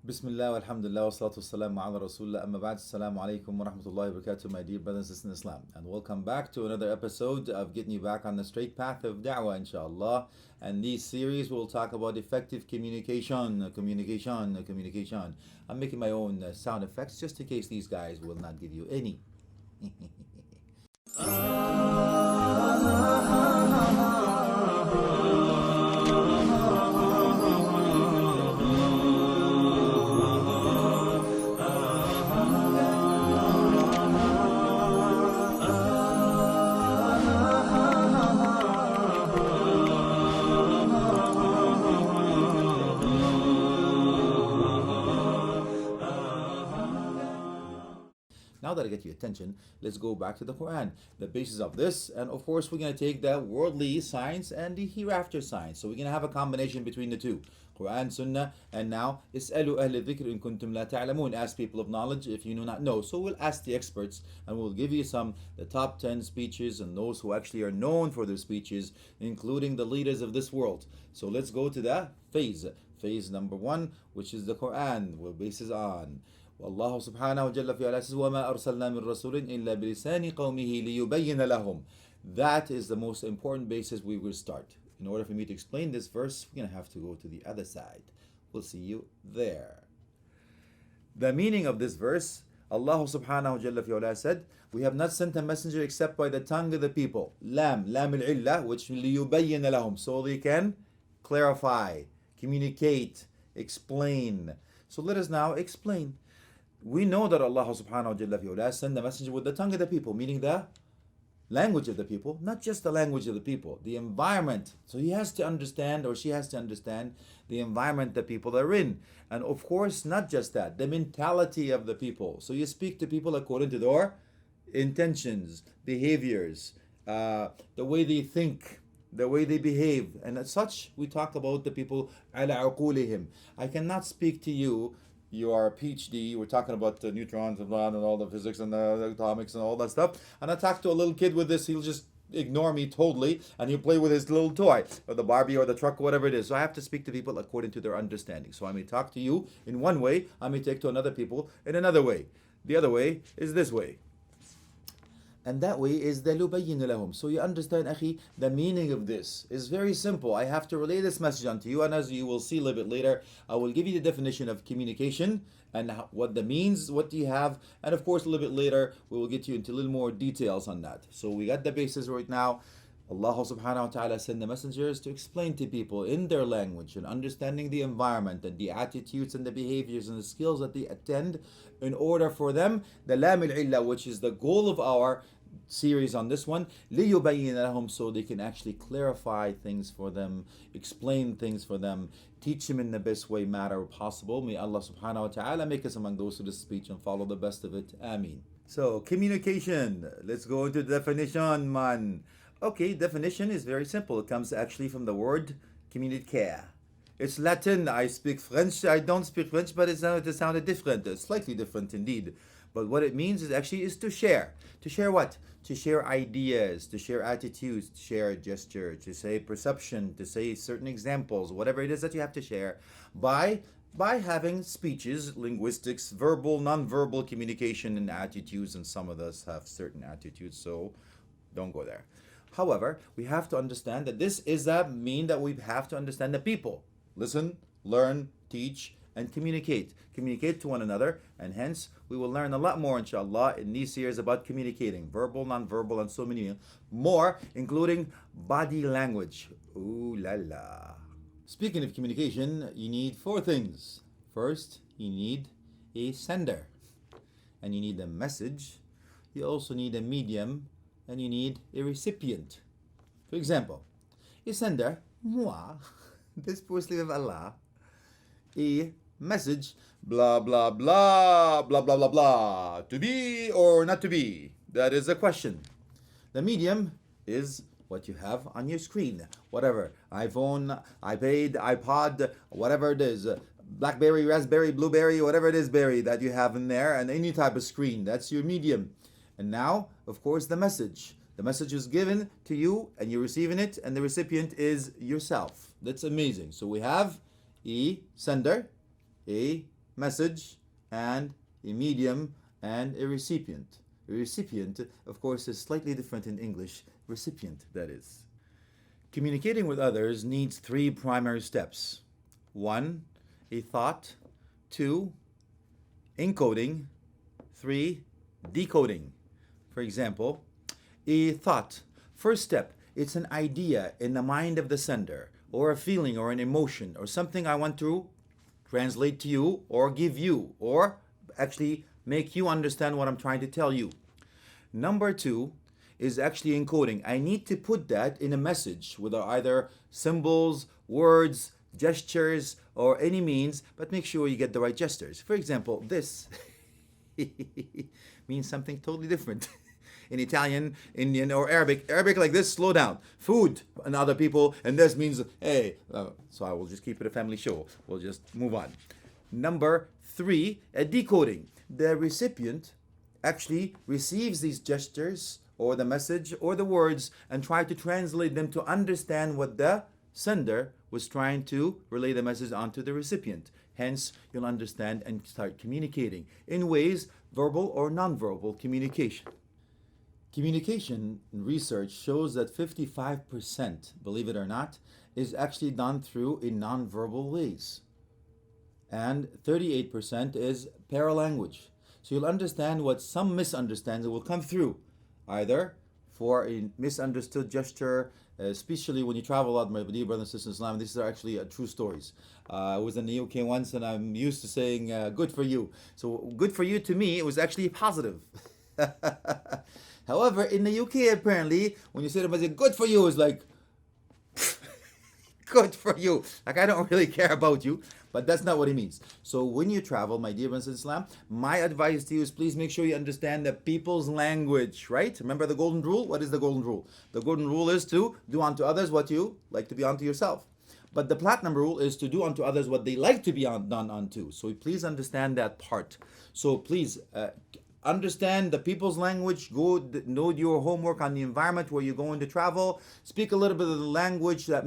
Bismillah, alhamdulillah, wa salatu wassalamu ala rasulullah, amma ba'd, assalamu alaikum wa rahmatullahi wa barakatuh, my dear brothers and sisters in Islam. And welcome back to another episode of getting you back on the straight path of da'wah, inshallah. And these series will talk about effective communication. I'm making my own sound effects just in case these guys will not give you any. Now that I get your attention, let's go back to the Quran, the basis of this, and of course we're going to take the worldly science and the hereafter science. So we're going to have a combination between the two, Quran, Sunnah, and now اسألوا أهل الذكر إن كنتم لا تعلمون. Ask people of knowledge if you do not know. So we'll ask the experts, and we'll give you the top 10 speeches and those who actually are known for their speeches, including the leaders of this world. So let's go to the phase number 1, which is the Quran. We'll base it on. والله سبحانه وجل في علاه says وما أرسلنا من رسول إلا بلسان قومه ليبين لهم. That is the most important basis we will start. In order for me to explain this verse, we're going to have to go to the other side. We'll see you there. The meaning of this verse, Allah subhanahu wa jalla fi ula said, we have not sent a messenger except by the tongue of the people. Lam al-illah, which ليبين لهم, so they can clarify, communicate, explain. So let us now explain. We know that Allah subhanahu wa jalla sent the messenger with the tongue of the people, meaning the language of the people, not just the language of the people, the environment. So he has to understand, or she has to understand, the environment the people are in. And of course, not just that, the mentality of the people. So you speak to people according to their intentions, behaviors, the way they think, the way they behave. And as such, we talk about the people ala uqulihim. I cannot speak to you. You are a PhD, we're talking about the neutrons and all the physics and the atomics and all that stuff. And I talk to a little kid with this, he'll just ignore me totally, and he'll play with his little toy, or the Barbie or the truck, or whatever it is. So I have to speak to people according to their understanding. So I may talk to you in one way, I may take to another people in another way. The other way is this way. And that way is the لُبَيِّنُ لَهُمْ. So you understand, akhi, the meaning of this is very simple. I have to relay this message onto you, and as you will see a little bit later, I will give you the definition of communication and what that means, what do you have, and of course a little bit later we will get you into a little more details on that. So we got the basis right now. Allah subhanahu wa ta'ala sent the messengers to explain to people in their language and understanding the environment and the attitudes and the behaviors and the skills that they attend in order for them, the lam al-illa, which is the goal of our series on this one, لِيُبَيِّنَ لَهُمْ, so they can actually clarify things for them, explain things for them, teach them in the best way matter possible. May Allah subhanahu wa ta'ala make us among those who do speech and follow the best of it. Ameen. So, communication. Let's go into the definition, man. Okay, definition is very simple. It comes actually from the word communiquer. It's Latin. I speak French. I don't speak French, but it sounded different. It's slightly different indeed. But what it means is to share. To share what? To share ideas, to share attitudes, to share gesture, to say perception, to say certain examples, whatever it is that you have to share by having speeches, linguistics, verbal, non-verbal communication and attitudes, and some of us have certain attitudes, so don't go there. However, we have to understand that this is that mean that we have to understand the people. Listen, learn, teach, and communicate to one another, and hence we will learn a lot more inshallah in these series about communicating, verbal, non-verbal, and so many more, including body language. Ooh la la. Speaking of communication, you need 4 things. First, you need a sender, and you need a message. You also need a medium, and you need a recipient. For example, a sender, moi, this poor slave of Allah, a message, blah blah blah blah blah blah blah, to be or not to be, that is a question. The medium is what you have on your screen, whatever, iPhone, iPad, iPod, whatever it is, Blackberry, Raspberry, Blueberry, whatever it is berry that you have in there, and any type of screen, that's your medium. And now, of course, the message is given to you and you're receiving it, and the recipient is yourself. That's amazing. So we have a sender, a message, and a medium, and a recipient. A recipient, of course, is slightly different in English. Recipient, that is. Communicating with others needs three primary steps. One, a thought. Two, encoding. Three, decoding. For example, a thought. First step, it's an idea in the mind of the sender, or a feeling or an emotion, or something I want to translate to you, or give you, or actually make you understand what I'm trying to tell you. Number two is actually encoding. I need to put that in a message with either symbols, words, gestures, or any means, but make sure you get the right gestures. For example, this means something totally different. In Italian, Indian, or Arabic. Arabic like this, slow down. Food, and other people, and this means, hey. So I will just keep it a family show. We'll just move on. Number three, decoding. The recipient actually receives these gestures, or the message, or the words, and try to translate them to understand what the sender was trying to relay the message onto the recipient. Hence, you'll understand and start communicating in ways, verbal or nonverbal communication. Communication research shows that 55%, believe it or not, is actually done through in nonverbal ways. And 38% is paralanguage. So you'll understand what some misunderstandings will come through, either for a misunderstood gesture, especially when you travel a lot, my dear brothers and sisters in Islam. These are actually true stories. I was in the UK once, and I'm used to saying good for you. So good for you to me, it was actually positive. However, in the UK, apparently, when you say to them, good for you, it's like, good for you. Like, I don't really care about you, but that's not what it means. So when you travel, my dear brothers in Islam, my advice to you is please make sure you understand the people's language, right? Remember the golden rule? What is the golden rule? The golden rule is to do unto others what you like to be unto yourself. But the platinum rule is to do unto others what they like to be done unto. So please understand that part. So please, understand the people's language, go know your homework on the environment where you're going to travel, speak a little bit of the language that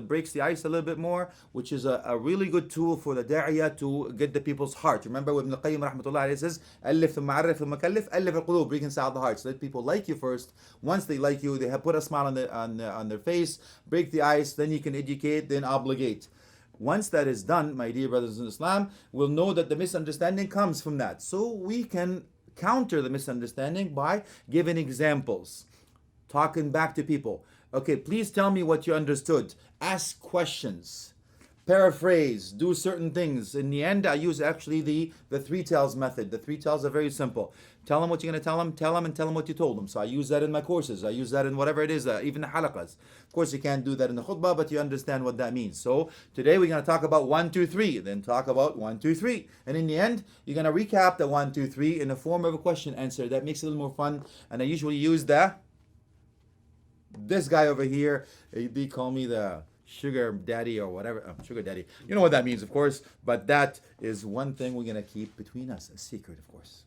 breaks the ice a little bit more, which is a really good tool for the da'iyah to get the people's heart. Remember what Ibn al-Qayyim rahmatullah alayhi says, ألف ثم عرف ثم كلف ألف القلوب, reconcile the hearts. Let people like you first. Once they like you, they have put a smile on their face, break the ice, then you can educate, then obligate. Once that is done, my dear brothers in Islam, we'll know that the misunderstanding comes from that. So we can counter the misunderstanding by giving examples, talking back to people. Okay, please tell me what you understood. Ask questions, paraphrase, do certain things. In the end, I use actually the three tells method. The three tells are very simple. Tell them what you're going to tell them, and tell them what you told them. So I use that in my courses. I use that in whatever it is, even the halaqas. Of course, you can't do that in the khutbah, but you understand what that means. So today we're going to talk about 1, 2, 3, then talk about 1, 2, 3. And in the end, you're going to recap the 1, 2, 3 in the form of a question answer. That makes it a little more fun. And I usually use this guy over here. They call me the sugar daddy or whatever. Sugar daddy. You know what that means, of course. But that is one thing we're going to keep between us. A secret, of course.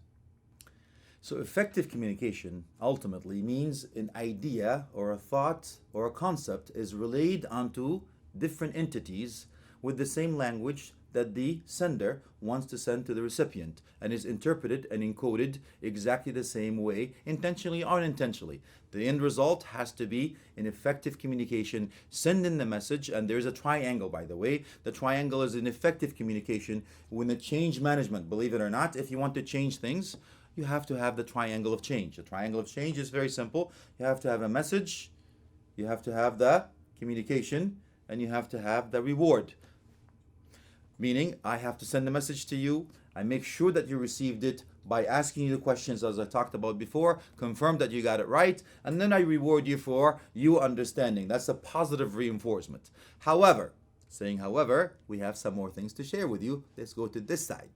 So effective communication ultimately means an idea or a thought or a concept is relayed onto different entities with the same language that the sender wants to send to the recipient, and is interpreted and encoded exactly the same way, intentionally or unintentionally. The end result has to be an effective communication, sending the message, and there's a triangle, by the way. The triangle is an effective communication when the change management, believe it or not, if you want to change things, you have to have the triangle of change. The triangle of change is very simple. You have to have a message, you have to have the communication, and you have to have the reward. Meaning, I have to send a message to you. I make sure that you received it by asking you the questions as I talked about before, confirm that you got it right, and then I reward you for you understanding. That's a positive reinforcement. However, we have some more things to share with you. Let's go to this side.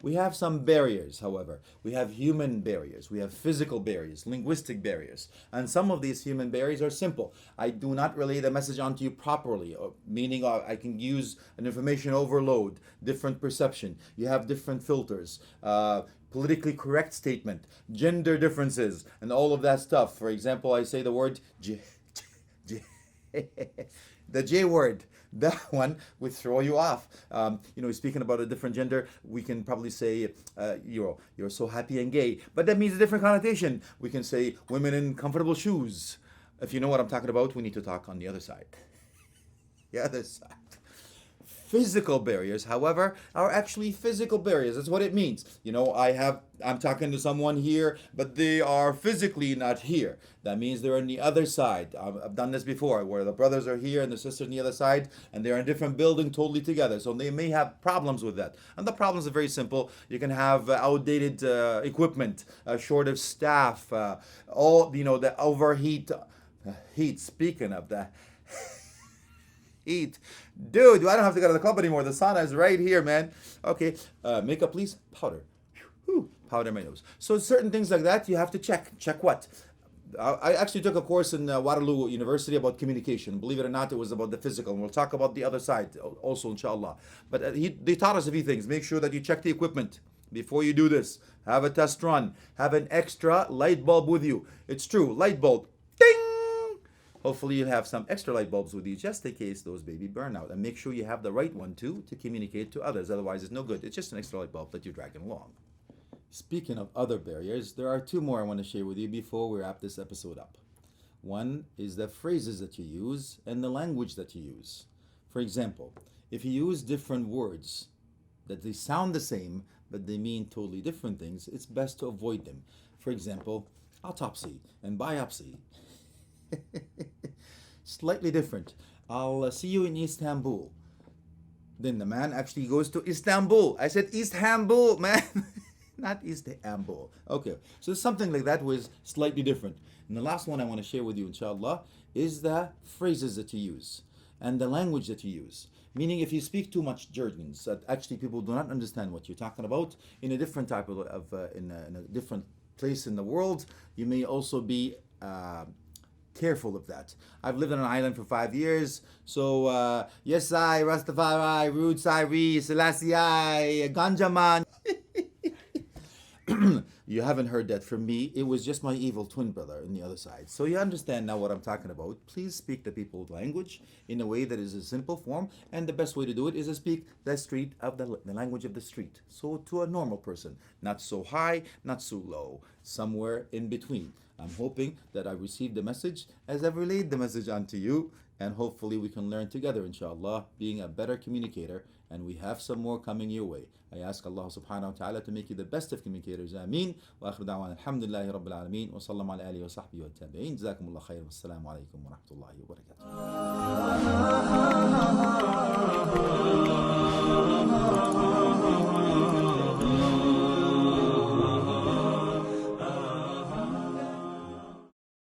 We have some barriers, however. We have human barriers, we have physical barriers, linguistic barriers. And some of these human barriers are simple. I do not relay the message onto you properly, meaning I can use an information overload, different perception. You have different filters, politically correct statement, gender differences, and all of that stuff. For example, I say the word The J word. That one would throw you off. Speaking about a different gender, we can probably say, you're so happy and gay, but that means a different connotation. We can say women in comfortable shoes. If you know what I'm talking about, we need to talk on the other side. The other side. Physical barriers, however, are actually physical barriers. That's what it means. I'm talking to someone here, but they are physically not here. That means they're on the other side. I've done this before, where the brothers are here and the sisters on the other side, and they're in a different building totally together. So they may have problems with that. And the problems are very simple. You can have outdated equipment, short of staff, the overheat. Heat. Speaking of that. Eat. Dude, I don't have to go to the club anymore. The sauna is right here, man. Okay, makeup, please. Powder. Whew. Powder my nose. So certain things like that, you have to check. Check what? I actually took a course in Waterloo University about communication. Believe it or not, it was about the physical. And we'll talk about the other side also, inshallah. But they taught us a few things. Make sure that you check the equipment before you do this. Have a test run. Have an extra light bulb with you. It's true. Light bulb. Ding! Hopefully you have some extra light bulbs with you just in case those baby burn out. And make sure you have the right one too to communicate to others. Otherwise it's no good. It's just an extra light bulb that you're dragging along. Speaking of other barriers, there are two more I want to share with you before we wrap this episode up. One is the phrases that you use and the language that you use. For example, if you use different words that they sound the same but they mean totally different things, it's best to avoid them. For example, autopsy and biopsy. Slightly different. I'll see you in Istanbul. Then the man actually goes to Istanbul. I said Istanbul, man. Not Istanbul. Okay, so something like that was slightly different. And the last one I want to share with you, inshallah, is the phrases that you use and the language that you use. Meaning, if you speak too much jargons that actually people do not understand what you're talking about in a different type of in a different place in the world, you may also be careful of that. I've lived on an island for 5 years, so yes I, Rastafari, Roots Irie, Selassie I, Ganjaman. You haven't heard that from me. It was just my evil twin brother on the other side. So you understand now what I'm talking about. Please speak the people's language in a way that is a simple form, and the best way to do it is to speak the street of the language of the street. So to a normal person, not so high, not so low, somewhere in between. I'm hoping that I received the message as I've relayed the message onto you, and hopefully we can learn together, inshallah, being a better communicator, and we have some more coming your way. I ask Allah subhanahu wa ta'ala to make you the best of communicators. Ameen. Wa akhir da'wana alhamdulillahi rabbil alameen. Wa sallam ala alihi wa sahbihi wa tabi'in. Jazakumullah khair. Wassalamu alaikum wa rahmatullahi wa barakatuh.